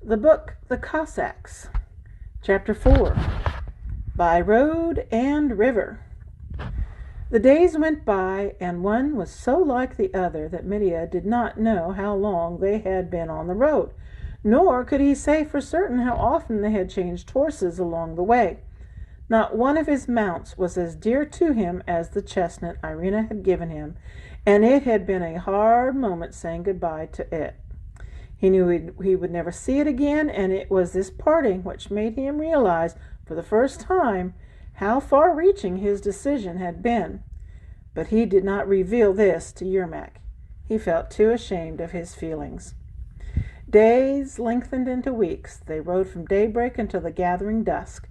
The book The Cossacks, Chapter 4, By Road and River. The days went by, and one was so like the other that Medea did not know how long they had been on the road, nor could he say for certain how often they had changed horses along the way. Not one of his mounts was as dear to him as the chestnut Irina had given him, and it had been a hard moment saying goodbye to it. He knew he would never see it again, and it was this parting which made him realize for the first time how far-reaching his decision had been. But he did not reveal this to Yermak. He felt too ashamed of his feelings. Days lengthened into weeks. They rode from daybreak until the gathering dusk.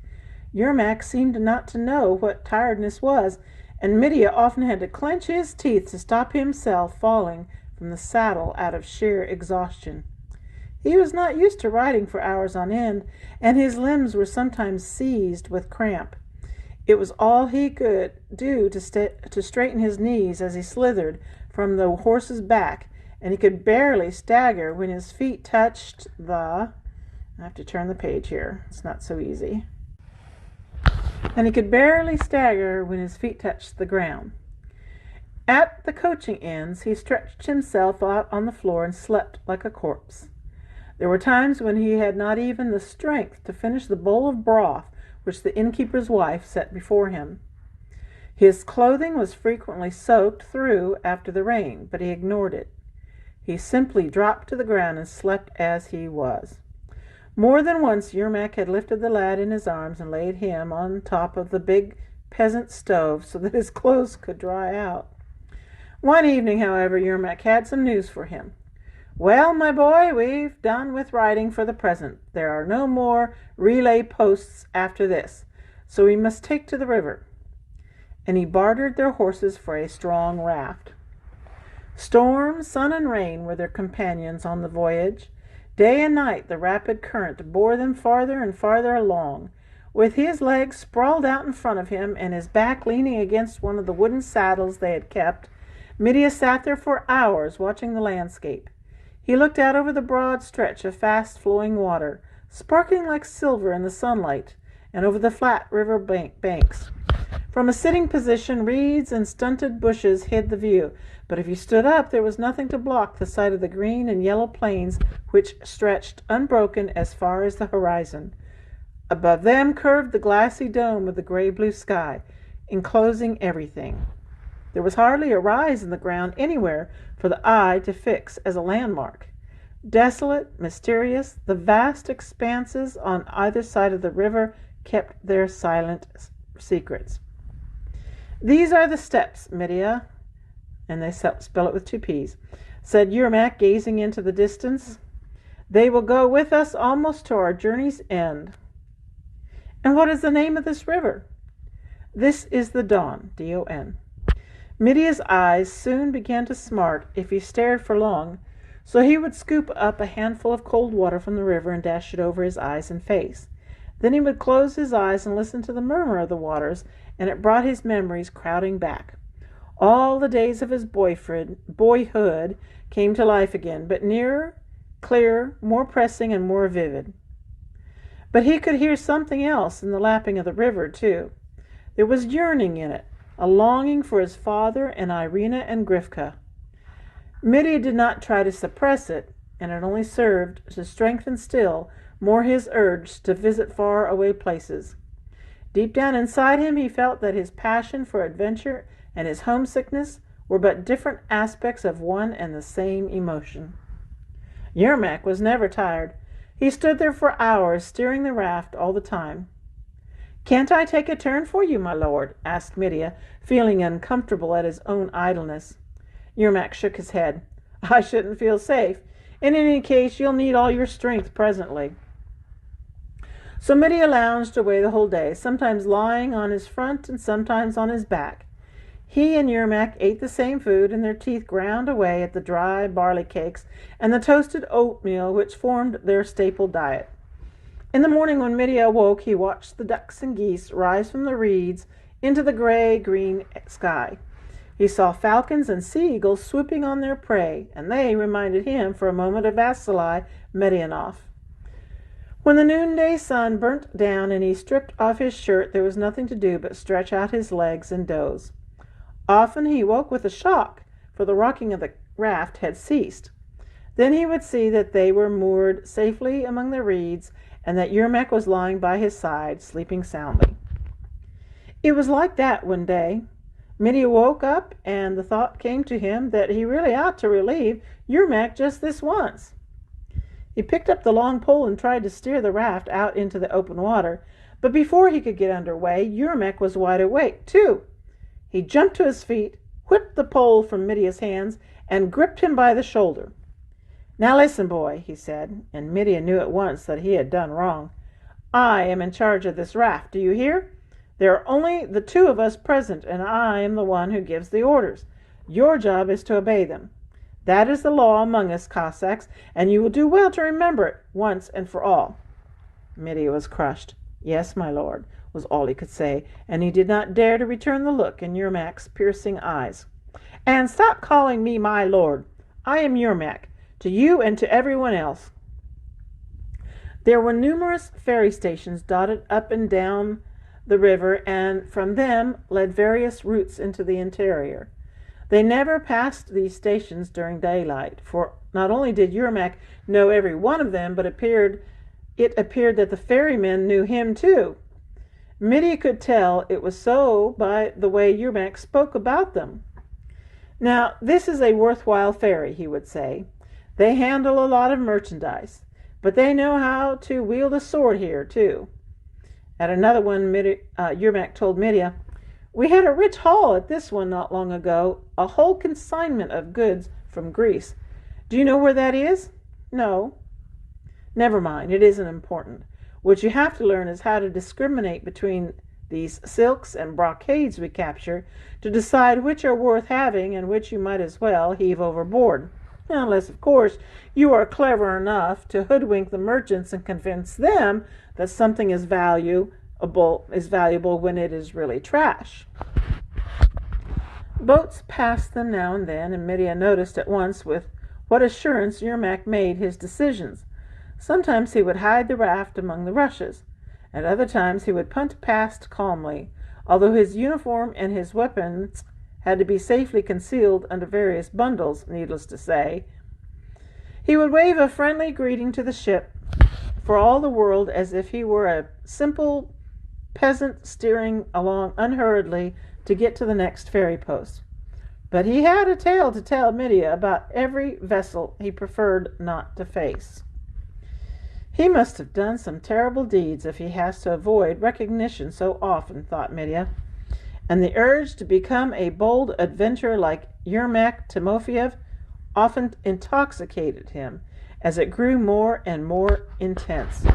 Yermak seemed not to know what tiredness was, and Medea often had to clench his teeth to stop himself falling from the saddle out of sheer exhaustion. He was not used to riding for hours on end, and his limbs were sometimes seized with cramp. It was all he could do to straighten his knees as he slithered from the horse's back, and he could barely stagger when his feet touched the... I have to turn the page here. It's not so easy. And he could barely stagger when his feet touched the ground. At the coaching inns, he stretched himself out on the floor and slept like a corpse. There were times when he had not even the strength to finish the bowl of broth which the innkeeper's wife set before him. His clothing was frequently soaked through after the rain, but he ignored it. He simply dropped to the ground and slept as he was. More than once Yermak had lifted the lad in his arms and laid him on top of the big peasant stove so that his clothes could dry out. One evening, however, Yermak had some news for him. "Well, my boy, we've done with riding for the present. There are no more relay posts after this, so we must take to the river." And he bartered their horses for a strong raft. Storm, sun, and rain were their companions on the voyage. Day and night the rapid current bore them farther and farther along. With his legs sprawled out in front of him and his back leaning against one of the wooden saddles they had kept, Medea sat there for hours watching the landscape. He looked out over the broad stretch of fast-flowing water, sparkling like silver in the sunlight, and over the flat river banks. From a sitting position, reeds and stunted bushes hid the view, but if you stood up, there was nothing to block the sight of the green and yellow plains which stretched unbroken as far as the horizon. Above them curved the glassy dome of the gray-blue sky, enclosing everything. There was hardly a rise in the ground anywhere for the eye to fix as a landmark. Desolate, mysterious, the vast expanses on either side of the river kept their silent secrets. "These are the steps, Medea," and they spell it with 2 P's, said Yermak, gazing into the distance. "They will go with us almost to our journey's end." "And what is the name of this river?" "This is the Don, D-O-N. Medea's eyes soon began to smart if he stared for long, so he would scoop up a handful of cold water from the river and dash it over his eyes and face. Then he would close his eyes and listen to the murmur of the waters, and it brought his memories crowding back. All the days of his boyhood came to life again, but nearer, clearer, more pressing, and more vivid. But he could hear something else in the lapping of the river, too. There was yearning in it, a longing for his father and Irina and Grifka. Medea did not try to suppress it, and it only served to strengthen still more his urge to visit far-away places. Deep down inside him he felt that his passion for adventure and his homesickness were but different aspects of one and the same emotion. Yermak was never tired. He stood there for hours, steering the raft all the time. "Can't I take a turn for you, my lord?" asked Medea, feeling uncomfortable at his own idleness. Yermak shook his head. "I shouldn't feel safe. In any case, you'll need all your strength presently." So Medea lounged away the whole day, sometimes lying on his front and sometimes on his back. He and Yermak ate the same food, and their teeth ground away at the dry barley cakes and the toasted oatmeal which formed their staple diet. In the morning when Medea awoke, he watched the ducks and geese rise from the reeds into the gray-green sky. He saw falcons and sea-eagles swooping on their prey, and they reminded him for a moment of Vasily Medyanov. When the noonday sun burnt down and he stripped off his shirt, there was nothing to do but stretch out his legs and doze. Often he woke with a shock, for the rocking of the raft had ceased. Then he would see that they were moored safely among the reeds, and that Yermak was lying by his side, sleeping soundly. It was like that one day. Mitya woke up, and the thought came to him that he really ought to relieve Yermak just this once. He picked up the long pole and tried to steer the raft out into the open water, but before he could get under way, Yermak was wide awake, too. He jumped to his feet, whipped the pole from Mitya's hands, and gripped him by the shoulder. "Now listen, boy," he said, and Mitya knew at once that he had done wrong. "I am in charge of this raft, do you hear? There are only the two of us present, and I am the one who gives the orders. Your job is to obey them. That is the law among us Cossacks, and you will do well to remember it once and for all." Mitya was crushed. "Yes, my lord," was all he could say, and he did not dare to return the look in Yermak's piercing eyes. "And stop calling me my lord. I am Yermak, to you and to everyone else." There were numerous ferry stations dotted up and down the river, and from them led various routes into the interior. They never passed these stations during daylight, for not only did Yermak know every one of them, but it appeared that the ferrymen knew him too. Mitya could tell it was so by the way Yermak spoke about them. "Now, this is a worthwhile ferry," he would say. "They handle a lot of merchandise, but they know how to wield a sword here, too." At another one, Yermak told Mitya, "We had a rich haul at this one not long ago, a whole consignment of goods from Greece. Do you know where that is?" "No." "Never mind, it isn't important. What you have to learn is how to discriminate between these silks and brocades we capture, to decide which are worth having and which you might as well heave overboard. Unless, of course, you are clever enough to hoodwink the merchants and convince them that something is valuable when it is really trash." Boats passed them now and then, and Mitya noticed at once with what assurance Yermak made his decisions. Sometimes he would hide the raft among the rushes. At other times he would punt past calmly, although his uniform and his weapons had to be safely concealed under various bundles, needless to say. He would wave a friendly greeting to the ship, for all the world as if he were a simple peasant steering along unhurriedly to get to the next ferry post. But he had a tale to tell Mitya about every vessel he preferred not to face. "He must have done some terrible deeds if he has to avoid recognition so often," thought Mitya, and the urge to become a bold adventurer like Yermak Timofeyev often intoxicated him as it grew more and more intense.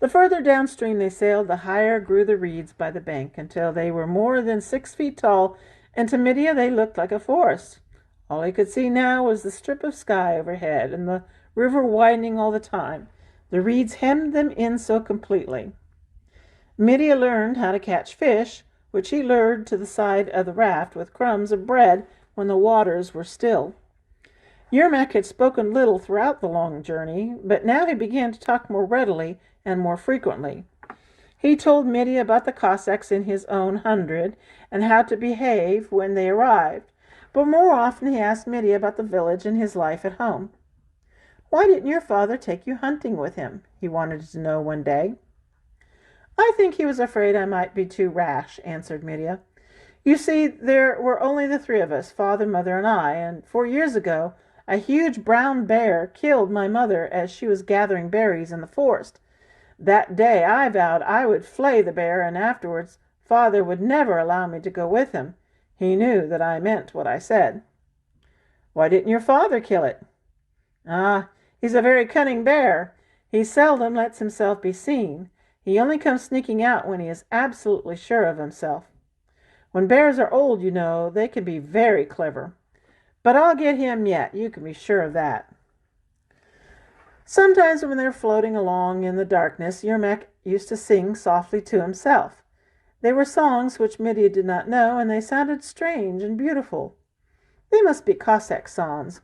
The further downstream they sailed, the higher grew the reeds by the bank, until they were more than 6 feet tall, and to Mitya they looked like a forest. All he could see now was the strip of sky overhead, and the river widening all the time. The reeds hemmed them in so completely. Mitya learned how to catch fish, which he lured to the side of the raft with crumbs of bread when the waters were still. Yermak had spoken little throughout the long journey, but now he began to talk more readily and more frequently. He told Mitya about the Cossacks in his own 100 and how to behave when they arrived, but more often he asked Mitya about the village and his life at home. "Why didn't your father take you hunting with him?" he wanted to know one day. "I think he was afraid I might be too rash," answered Mitya. "You see, there were only the 3 of us, father, mother, and I, and 4 years ago a huge brown bear killed my mother as she was gathering berries in the forest. That day I vowed I would flay the bear, and afterwards father would never allow me to go with him. He knew that I meant what I said." "Why didn't your father kill it?" "Ah, he's a very cunning bear. He seldom lets himself be seen. He only comes sneaking out when he is absolutely sure of himself. When bears are old, you know, they can be very clever. But I'll get him yet, you can be sure of that." Sometimes when they're floating along in the darkness, Yermak used to sing softly to himself. They were songs which Mitya did not know, and they sounded strange and beautiful. They must be Cossack songs,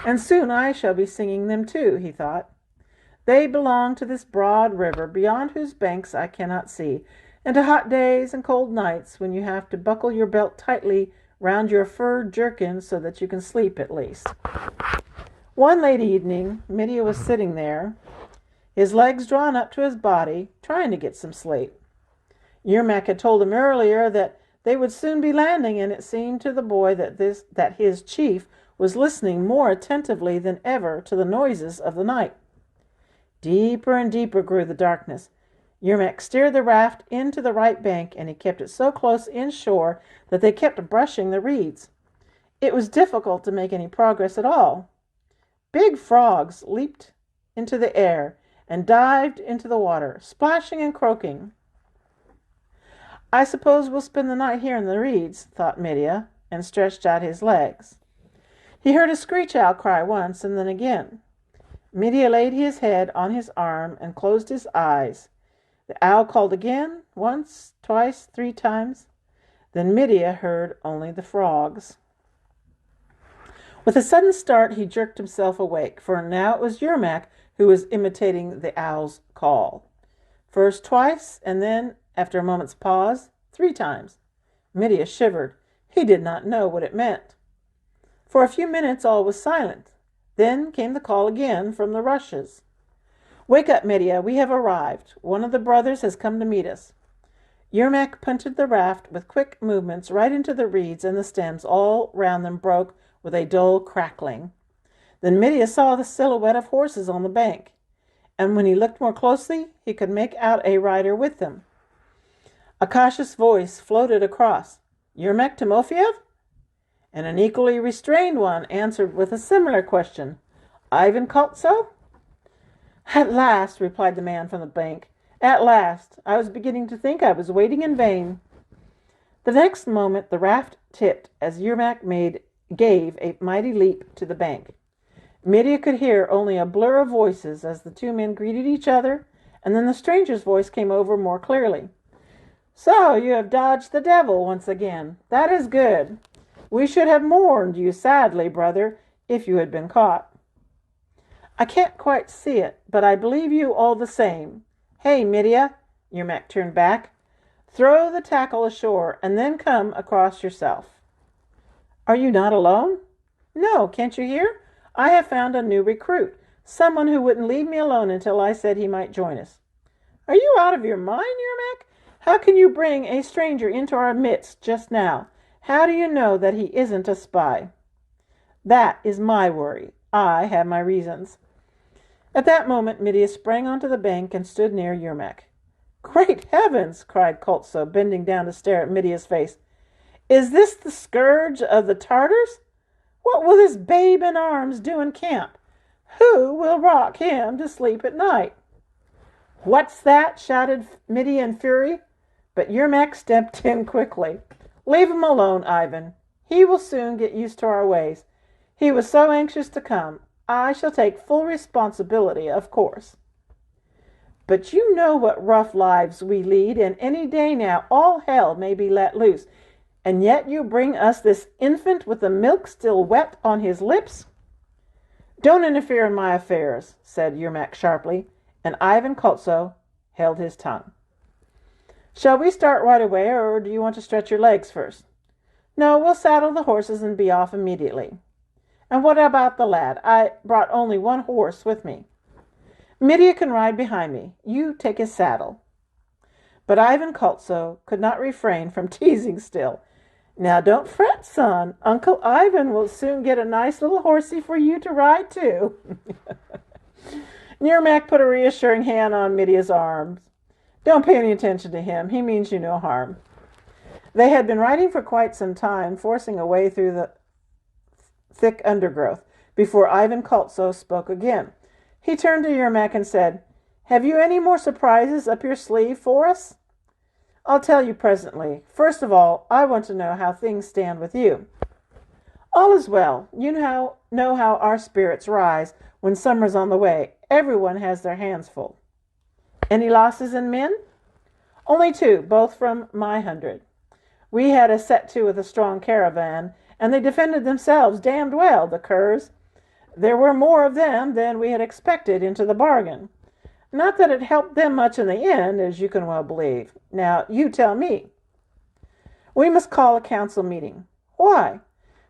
and soon I shall be singing them too, he thought. They belong to this broad river, beyond whose banks I cannot see, and to hot days and cold nights when you have to buckle your belt tightly round your fur jerkin so that you can sleep at least. One late evening, Midia was sitting there, his legs drawn up to his body, trying to get some sleep. Yermak had told him earlier that they would soon be landing, and it seemed to the boy that his chief was listening more attentively than ever to the noises of the night. Deeper and deeper grew the darkness. Yermak steered the raft into the right bank, and he kept it so close inshore that they kept brushing the reeds. It was difficult to make any progress at all. Big frogs leaped into the air and dived into the water, splashing and croaking. I suppose we'll spend the night here in the reeds, thought Midia, and stretched out his legs. He heard a screech owl cry once and then again. Midia laid his head on his arm and closed his eyes. The owl called again, once, twice, 3 times. Then Midia heard only the frogs. With a sudden start, he jerked himself awake, for now it was Yermak who was imitating the owl's call. First twice, and then, after a moment's pause, 3 times. Midia shivered. He did not know what it meant. For a few minutes all was silent. Then came the call again from the rushes. "Wake up, Midia, we have arrived. One of the brothers has come to meet us." Yermak punted the raft with quick movements right into the reeds, and the stems all round them broke with a dull crackling. Then Midia saw the silhouette of horses on the bank, and when he looked more closely, he could make out a rider with them. A cautious voice floated across. "Yermak Timofeyev?" And an equally restrained one answered with a similar question. "Ivan Koltso?" "At last," replied the man from the bank. "At last. I was beginning to think I was waiting in vain." The next moment the raft tipped as Yermak gave a mighty leap to the bank. Midia could hear only a blur of voices as the 2 men greeted each other, and then the stranger's voice came over more clearly. "So you have dodged the devil once again. That is good. We should have mourned you sadly, brother, if you had been caught." "I can't quite see it, but I believe you all the same. Hey, Midia," Yermak turned back, "throw the tackle ashore and then come across yourself." "Are you not alone?" "No, can't you hear? I have found a new recruit, someone who wouldn't leave me alone until I said he might join us." "Are you out of your mind, Yermak? How can you bring a stranger into our midst just now? How do you know that he isn't a spy?" "That is my worry. I have my reasons." At that moment Midia sprang onto the bank and stood near Yermak. "Great heavens!" cried Koltso, bending down to stare at Midia's face. "Is this the scourge of the Tartars? What will this babe in arms do in camp? Who will rock him to sleep at night?" "What's that?" shouted Midia in fury. But Yermak stepped in quickly. "Leave him alone, Ivan. He will soon get used to our ways. He was so anxious to come. I shall take full responsibility, of course." "But you know what rough lives we lead, and any day now all hell may be let loose. And yet you bring us this infant with the milk still wet on his lips." "Don't interfere in my affairs," said Yermak sharply, and Ivan Koltso held his tongue. "Shall we start right away, or do you want to stretch your legs first?" "No, we'll saddle the horses and be off immediately." "And what about the lad? I brought only 1 horse with me." "Midia can ride behind me. You take his saddle." But Ivan Koltso could not refrain from teasing still. "Now don't fret, son. Uncle Ivan will soon get a nice little horsey for you to ride too." Yermak put a reassuring hand on Midia's arm. "Don't pay any attention to him. He means you no harm." They had been riding for quite some time, forcing a way through the thick undergrowth, before Ivan Koltso spoke again. He turned to Yermak and said, "Have you any more surprises up your sleeve for us?" "I'll tell you presently. First of all, I want to know how things stand with you." "All is well. You know how our spirits rise when summer's on the way. Everyone has their hands full." "Any losses in men?" "Only 2, both from my 100. We had a set to with a strong caravan, and they defended themselves damned well, the curs. There were more of them than we had expected into the bargain. Not that it helped them much in the end, as you can well believe. Now, you tell me. We must call a council meeting. Why?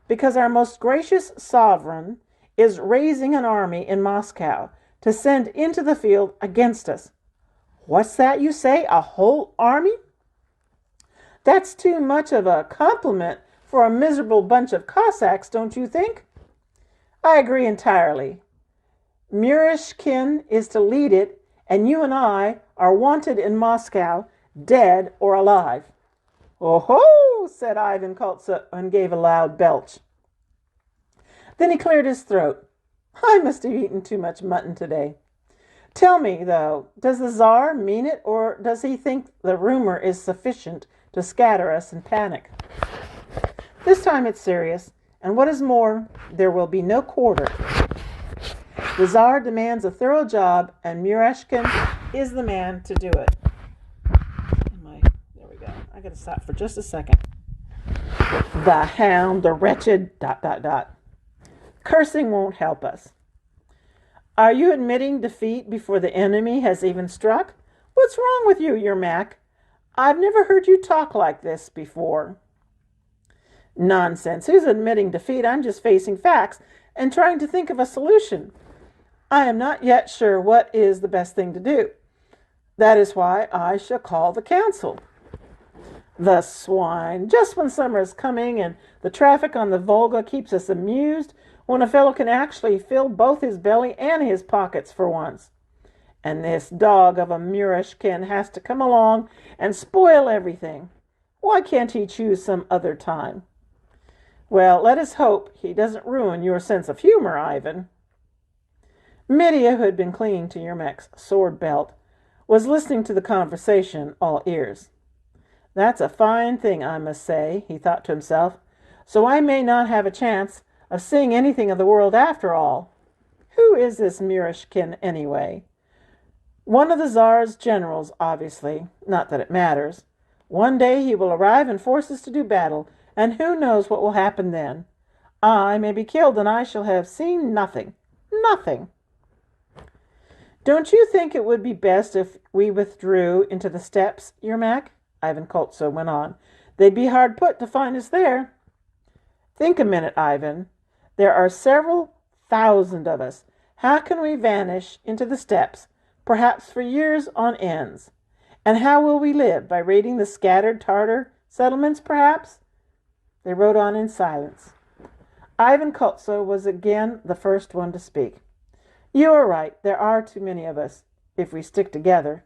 Because our most gracious sovereign is raising an army in Moscow to send into the field against us. What's that you say? A whole army? That's too much of a compliment for a miserable bunch of Cossacks, don't you think? I agree entirely. Murashkin is to lead it, and you and I are wanted in Moscow, dead or alive. Oh-ho, said Ivan Koltsa, and gave a loud belch. Then he cleared his throat. I must have eaten too much mutton today. Tell me, though, does the Tsar mean it, or does he think the rumor is sufficient to scatter us in panic? This time it's serious, and what is more, there will be no quarter. The Tsar demands a thorough job, and Murashkin is the man to do it. There we go. I got to stop for just a second. The hound, the wretched, ... Cursing won't help us. Are you admitting defeat before the enemy has even struck? What's wrong with you, Yermak? I've never heard you talk like this before. Nonsense. Who's admitting defeat? I'm just facing facts and trying to think of a solution. I am not yet sure what is the best thing to do. That is why I shall call the council. The swine. Just when summer is coming and the traffic on the Volga keeps us amused, when a fellow can actually fill both his belly and his pockets for once. And this dog of a Murashkin has to come along and spoil everything. Why can't he choose some other time? Well, let us hope he doesn't ruin your sense of humor, Ivan. Mitya, who had been clinging to Yermak's sword belt, was listening to the conversation, all ears. That's a fine thing, I must say, he thought to himself, so I may not have a chance of seeing anything of the world after all. Who is this Murashkin, anyway? One of the Tsar's generals, obviously, not that it matters. One day he will arrive and force us to do battle, and who knows what will happen then? I may be killed, and I shall have seen nothing. Nothing. Don't you think it would be best if we withdrew into the steppes, Yermak? Ivan Koltsa went on. They'd be hard put to find us there. Think a minute, Ivan. There are several thousand of us. How can we vanish into the steppes, perhaps for years on ends? And how will we live? By raiding the scattered Tartar settlements, perhaps? They rode on in silence. Ivan Koltsa was again the first one to speak. You are right. There are too many of us, if we stick together, ...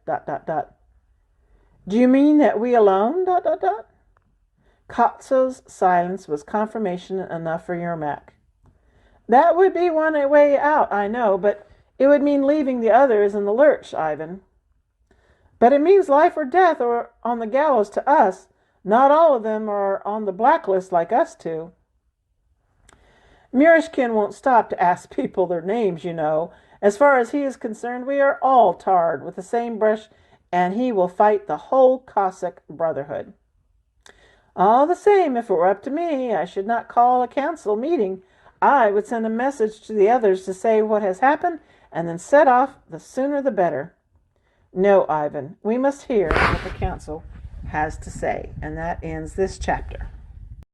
Do you mean that we alone, ... Koltsa's silence was confirmation enough for Yermak. That would be one way out, I know, but it would mean leaving the others in the lurch, Ivan. But it means life or death or on the gallows to us. Not all of them are on the blacklist like us two. Murashkin won't stop to ask people their names, you know. As far as he is concerned, we are all tarred with the same brush, and he will fight the whole Cossack brotherhood. All the same, if it were up to me, I should not call a council meeting. I would send a message to the others to say what has happened, and then set off, the sooner the better. No, Ivan, we must hear what the council has to say, and that ends this chapter.